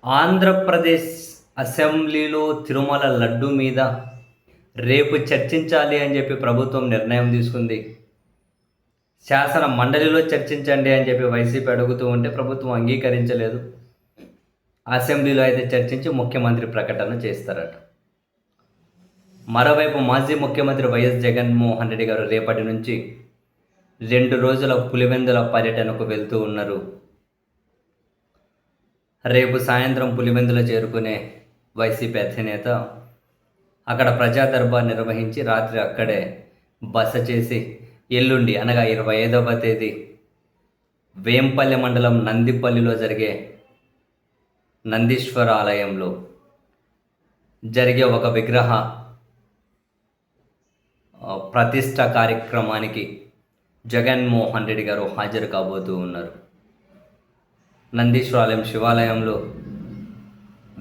ఆంధ్రప్రదేశ్ అసెంబ్లీలో తిరుమల లడ్డు మీద రేపు చర్చించాలి అని చెప్పి ప్రభుత్వం నిర్ణయం తీసుకుంది. శాసన మండలిలో చర్చించండి అని చెప్పి వైసీపీ అడుగుతూ ఉంటే ప్రభుత్వం అంగీకరించలేదు. అసెంబ్లీలో అయితే చర్చించి ముఖ్యమంత్రి ప్రకటన చేస్తారట. మరోవైపు మాజీ ముఖ్యమంత్రి వైఎస్ జగన్మోహన్ రెడ్డి గారు రేపటి నుంచి 2 రోజుల పులివెందుల పర్యటనకు వెళ్తూ ఉన్నారు. రేపు సాయంత్రం పులివెందుల చేరుకునే వైసీపీ అధినేత అక్కడ ప్రజా దర్బార్ నిర్వహించి రాత్రి అక్కడే బస చేసి ఎల్లుండి అనగా 25వ తేదీ వేంపల్లి మండలం నందిపల్లిలో జరిగే నందీశ్వర ఆలయంలో జరిగే ఒక విగ్రహ ప్రతిష్ట కార్యక్రమానికి జగన్మోహన్ రెడ్డి గారు హాజరు కాబోతూ ఉన్నారు. నందీశ్వరాలయం శివాలయంలో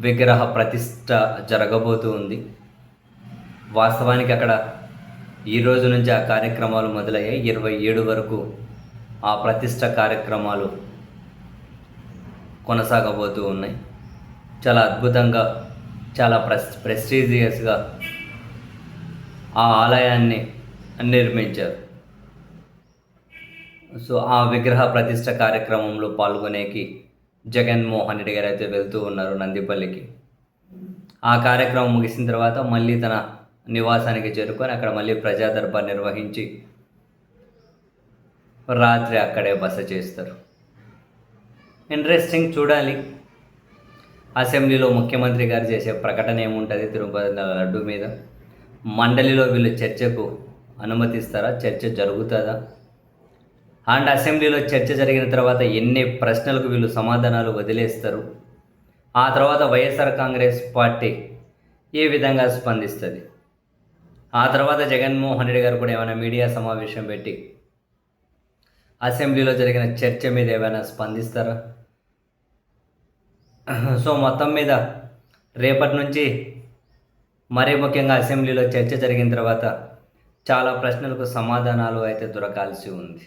విగ్రహ ప్రతిష్ట జరగబోతూ ఉంది. వాస్తవానికి అక్కడ ఈ రోజు నుంచి ఆ కార్యక్రమాలు మొదలయ్యాయి. 27 వరకు ఆ ప్రతిష్ట కార్యక్రమాలు కొనసాగబోతూ ఉన్నాయి. చాలా అద్భుతంగా, చాలా ప్రెస్టీజియస్గా ఆ ఆలయాన్ని నిర్మించారు. సో ఆ విగ్రహ ప్రతిష్ట కార్యక్రమంలో పాల్గొనేకి జగన్మోహన్ రెడ్డి గారు అయితే వెళ్తూ ఉన్నారు నందిపల్లికి. ఆ కార్యక్రమం ముగిసిన తర్వాత మళ్ళీ తన నివాసానికి చేరుకొని అక్కడ మళ్ళీ ప్రజా దర్బార్ నిర్వహించి రాత్రి అక్కడే బస చేస్తారు. ఇంట్రెస్టింగ్, చూడాలి అసెంబ్లీలో ముఖ్యమంత్రి గారు చేసే ప్రకటన ఏముంటుంది తిరుపతి లడ్డు మీద. మండలిలో వీళ్ళు చర్చకు అనుమతిస్తారా, చర్చ జరుగుతుందా, అండ్ అసెంబ్లీలో చర్చ జరిగిన తర్వాత ఎన్ని ప్రశ్నలకు వీళ్ళు సమాధానాలు వదిలేస్తారు, ఆ తర్వాత వైఎస్ఆర్ కాంగ్రెస్ పార్టీ ఏ విధంగా స్పందిస్తుంది, ఆ తర్వాత జగన్మోహన్ రెడ్డి గారు కూడా ఏమైనా మీడియా సమావేశం పెట్టి అసెంబ్లీలో జరిగిన చర్చ మీద ఏమైనా స్పందిస్తారా. సో మొత్తం మీద రేపటి నుంచి మరీ ముఖ్యంగా అసెంబ్లీలో చర్చ జరిగిన తర్వాత చాలా ప్రశ్నలకు సమాధానాలు అయితే దొరకాల్సి ఉంది.